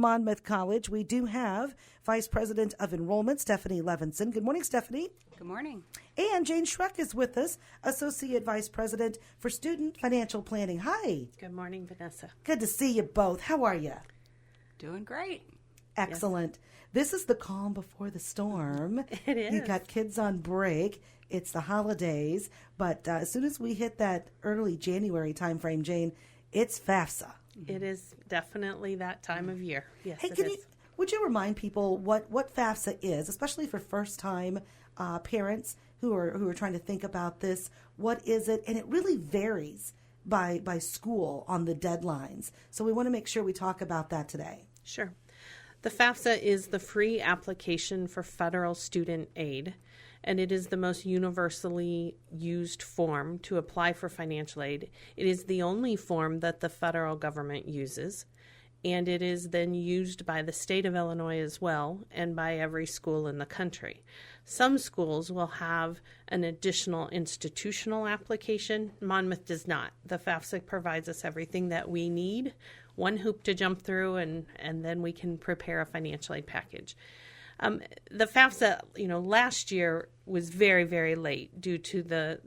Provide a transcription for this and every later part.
Monmouth College, we do have Vice President of Enrollment, Stephanie Levenson. Good morning, Stephanie. Good morning. And Jayne Schreck is with us, Associate Vice President for Student Financial Planning. Hi. Good morning, Vanessa. Good to see you both. How are you? Doing great. Excellent. Yes. This is the calm before the storm. It is. You got kids on break. It's the holidays. But as soon as we hit that early January timeframe, Jayne, it's FAFSA. It is definitely that time of year. Yes, hey, would you remind people what FAFSA is, especially for first-time parents who are trying to think about this? What is it? And it really varies by school on the deadlines. So we want to make sure we talk about that today. Sure. The FAFSA is the free application for federal student aid, and it is the most universally used form to apply for financial aid. It is the only form that the federal government uses, and it is then used by the state of Illinois as well and by every school in the country. Some schools will have an additional institutional application. Monmouth does not. The FAFSA provides us everything that we need, one hoop to jump through, and then we can prepare a financial aid package. The FAFSA, last year was very, very late due to the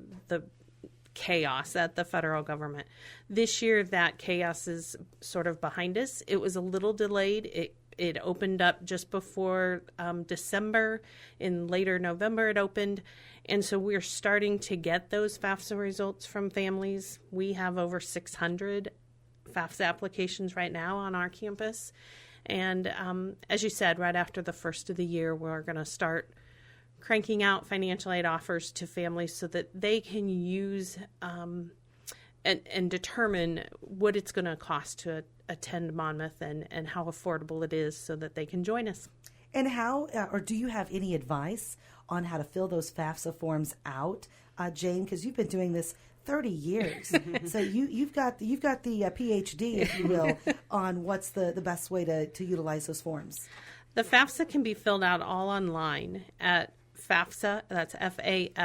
chaos at the federal government. This year, that chaos is sort of behind us. It was a little delayed. It opened up just before December. In later November, it opened. And so we're starting to get those FAFSA results from families. We have over 600 FAFSA applications right now on our campus. And as you said, right after the first of the year, we're going to start cranking out financial aid offers to families so that they can use and determine what it's going to cost to attend Monmouth and how affordable it is so that they can join us. And how, or do you have any advice on how to fill those FAFSA forms out, Jayne? Because you've been doing this 30 years, so you've got the PhD, if you will, on what's the best way to utilize those forms. The FAFSA can be filled out all online at FAFSA, that's FAFSA.gov.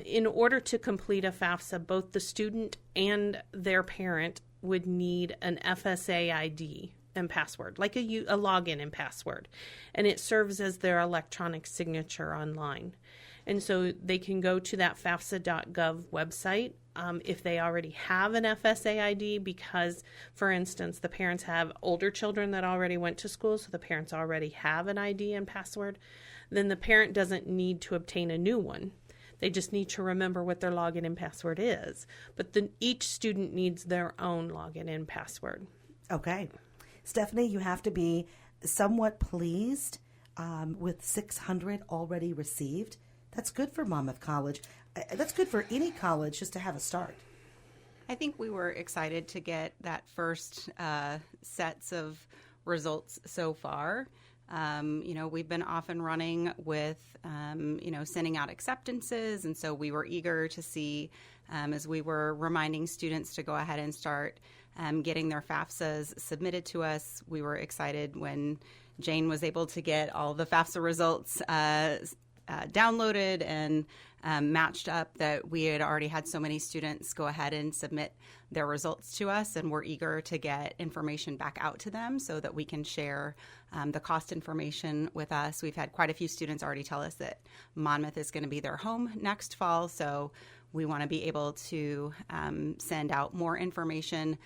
In order to complete a FAFSA, both the student and their parent would need an FSA ID and password, like a login and password, and it serves as their electronic signature online. And so they can go to that FAFSA.gov website if they already have an FSA ID because, for instance, the parents have older children that already went to school, so the parents already have an ID and password. Then the parent doesn't need to obtain a new one. They just need to remember what their login and password is. But each student needs their own login and password. Okay. Stephanie, you have to be somewhat pleased with 600 already received. That's good for Monmouth College. That's good for any college just to have a start. I think we were excited to get that first sets of results so far. We've been off and running with, sending out acceptances. And so we were eager to see, as we were reminding students to go ahead and start getting their FAFSAs submitted to us. We were excited when Jayne was able to get all the FAFSA results downloaded and matched up, that we had already had so many students go ahead and submit their results to us, and we're eager to get information back out to them so that we can share the cost information with us. We've had quite a few students already tell us that Monmouth is going to be their home next fall, so we want to be able to send out more information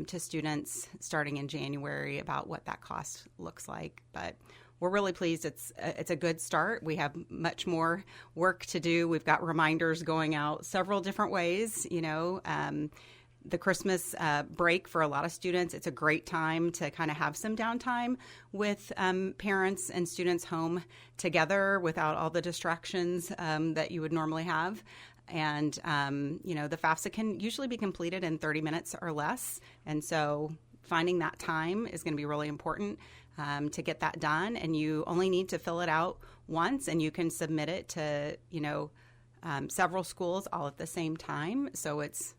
to students starting in January about what that cost looks like. But we're really pleased. It's a good start. We have much more work to do. We've got reminders going out several different ways. The Christmas break for a lot of students, it's a great time to kind of have some downtime with parents and students home together without all the distractions that you would normally have. And, the FAFSA can usually be completed in 30 minutes or less. And so finding that time is going to be really important to get that done. And you only need to fill it out once, and you can submit it to, several schools all at the same time. So it's,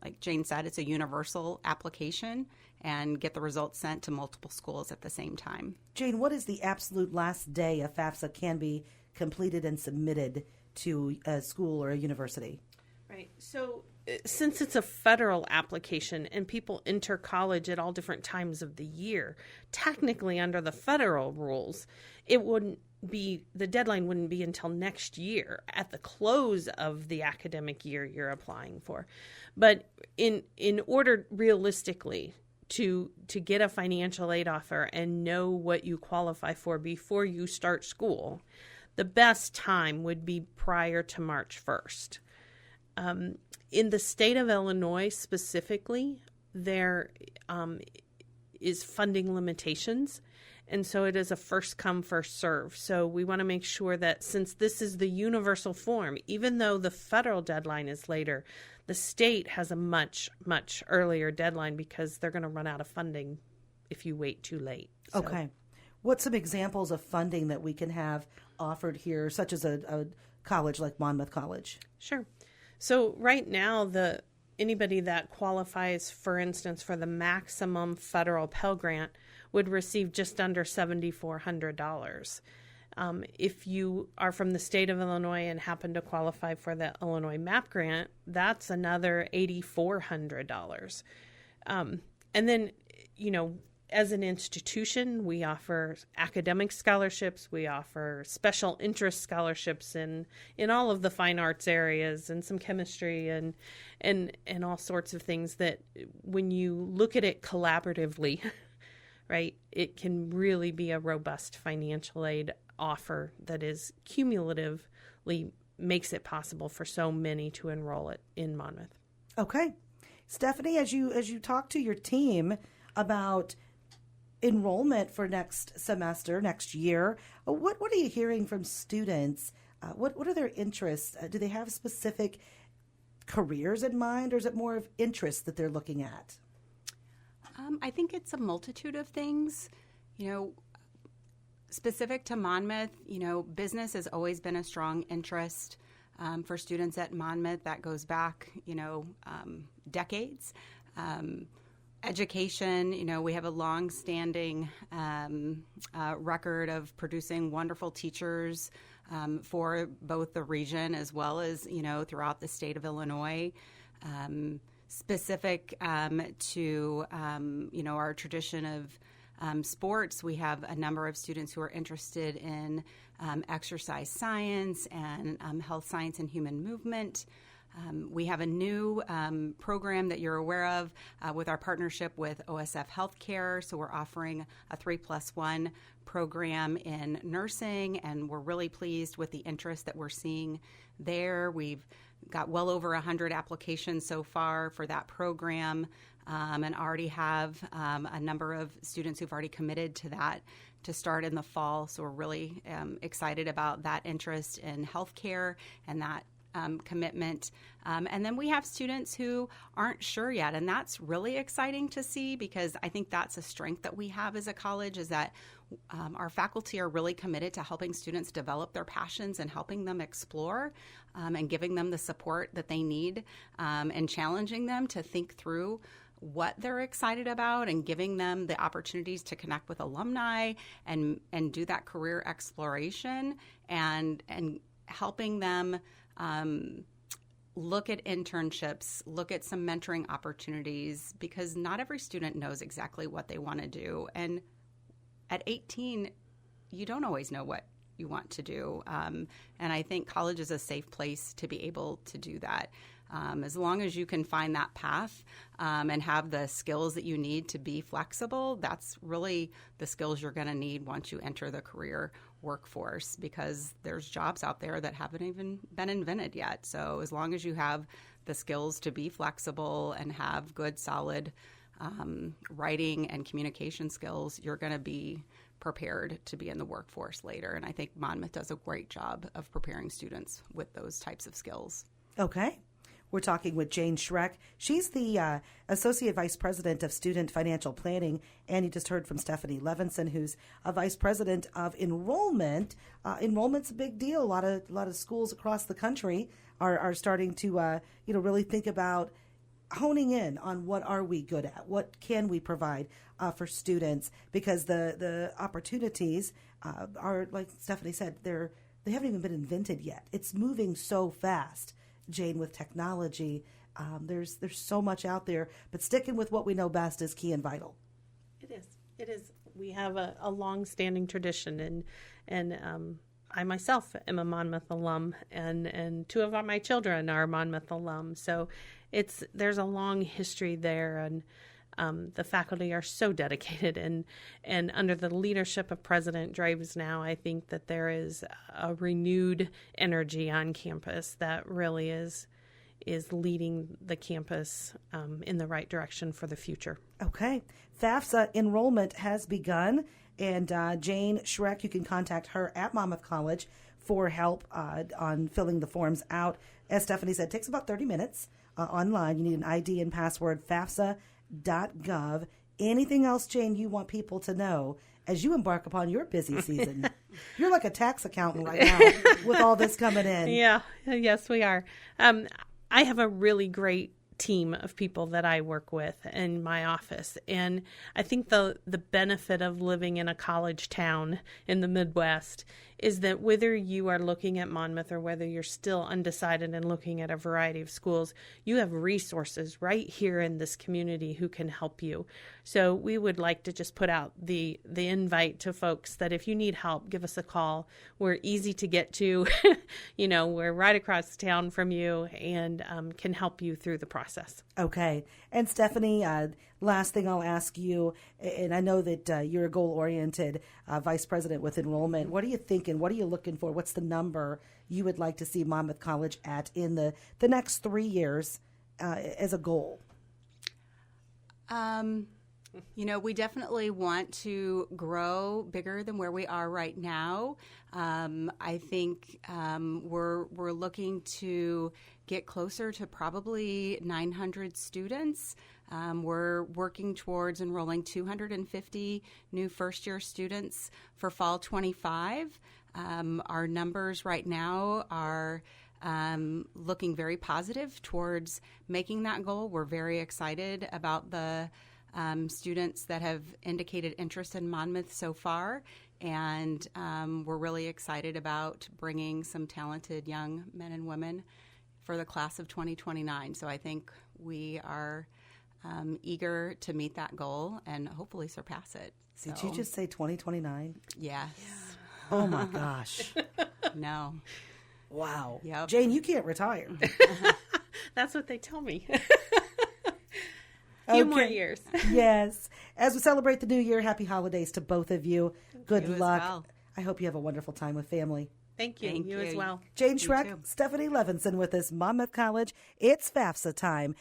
like Jayne said, it's a universal application, and get the results sent to multiple schools at the same time. Jayne, what is the absolute last day a FAFSA can be completed and submitted to a school or a university? Right. So since it's a federal application and people enter college at all different times of the year, technically under the federal rules, the deadline wouldn't be until next year at the close of the academic year you're applying for. But in order realistically to get a financial aid offer and know what you qualify for before you start school, the best time would be prior to March 1st. In the state of Illinois specifically, there is funding limitations, and so it is a first come, first serve. So we want to make sure that since this is the universal form, even though the federal deadline is later, the state has a much, much earlier deadline because they're going to run out of funding if you wait too late. So. Okay. What's some examples of funding that we can have offered here, such as a college like Monmouth College? Sure. So right now, anybody that qualifies, for instance, for the maximum federal Pell Grant would receive just under $7,400. If you are from the state of Illinois and happen to qualify for the Illinois MAP Grant, that's another $8,400. And then, as an institution, we offer academic scholarships, we offer special interest scholarships in all of the fine arts areas and some chemistry and all sorts of things that when you look at it collaboratively, right, it can really be a robust financial aid offer that is cumulatively makes it possible for so many to enroll it in Monmouth. Okay. Stephanie, as you talk to your team about enrollment for next semester, next year, what are you hearing from students? What are their interests? Do they have specific careers in mind, or is it more of interest that they're looking at? I think it's a multitude of things. Specific to Monmouth, business has always been a strong interest for students at Monmouth. That goes back, decades. Education, we have a long-standing record of producing wonderful teachers for both the region as well as, throughout the state of Illinois. Specific to, our tradition of sports, we have a number of students who are interested in exercise science and health science and human movement. We have a new program that you're aware of with our partnership with OSF Healthcare. So we're offering a 3+1 program in nursing, and we're really pleased with the interest that we're seeing there. We've got well over 100 applications so far for that program, and already have a number of students who've already committed to that to start in the fall. So we're really excited about that interest in healthcare and that commitment. And then we have students who aren't sure yet, and that's really exciting to see, because I think that's a strength that we have as a college, is that our faculty are really committed to helping students develop their passions and helping them explore and giving them the support that they need and challenging them to think through what they're excited about and giving them the opportunities to connect with alumni and do that career exploration and helping them look at internships, look at some mentoring opportunities, because not every student knows exactly what they want to do. And at 18, you don't always know what you want to do. And I think college is a safe place to be able to do that. As long as you can find that path and have the skills that you need to be flexible, that's really the skills you're going to need once you enter the career workforce, because there's jobs out there that haven't even been invented yet. So as long as you have the skills to be flexible and have good, solid writing and communication skills, you're going to be prepared to be in the workforce later. And I think Monmouth does a great job of preparing students with those types of skills. Okay. We're talking with Jayne Schreck. She's the Associate Vice President of Student Financial Planning, and you just heard from Stephanie Levenson, who's a Vice President of Enrollment. Enrollment's a big deal. A lot of schools across the country are starting to really think about honing in on what are we good at, what can we provide for students, because the opportunities are, like Stephanie said, they haven't even been invented yet. It's moving so fast, Jayne, with technology. There's so much out there, but sticking with what we know best is key and vital. It is. It is. We have a long-standing tradition, and I myself am a Monmouth alum, and two of my children are Monmouth alum. So there's a long history there, and the faculty are so dedicated, and under the leadership of President Draves now, I think that there is a renewed energy on campus that really is leading the campus in the right direction for the future. Okay. FAFSA enrollment has begun, and Jayne Schreck, you can contact her at Monmouth College for help on filling the forms out. As Stephanie said, it takes about 30 minutes online. You need an ID and password, FAFSA.gov. Anything else, Jayne, you want people to know as you embark upon your busy season? You're like a tax accountant right now with all this coming in. Yeah, yes, we are. I have a really great team of people that I work with in my office. And I think the benefit of living in a college town in the Midwest is that whether you are looking at Monmouth or whether you're still undecided and looking at a variety of schools, you have resources right here in this community who can help you. So we would like to just put out the invite to folks that if you need help, give us a call. We're easy to get to. We're right across town from you and can help you through the process. Okay. And Stephanie, last thing I'll ask you, and I know that you're a goal-oriented vice president with enrollment. What are you thinking? What are you looking for? What's the number you would like to see Monmouth College at in the next 3 years as a goal? We definitely want to grow bigger than where we are right now. I think we're looking to get closer to probably 900 students. We're working towards enrolling 250 new first-year students for fall 25. Our numbers right now are looking very positive towards making that goal. We're very excited about the students that have indicated interest in Monmouth so far, and we're really excited about bringing some talented young men and women for the class of 2029. So I think we are eager to meet that goal and hopefully surpass it. So. Did you just say 2029? Yes. Yeah. Oh my gosh. No. Wow. Yep. Jayne, you can't retire. That's what they tell me. Few more years. Yes. As we celebrate the new year, happy holidays to both of you. Good luck. Well. I hope you have a wonderful time with family. Thank you. Thank you as well. Jayne Schreck, Stephanie Levenson with us, Monmouth College. It's FAFSA time.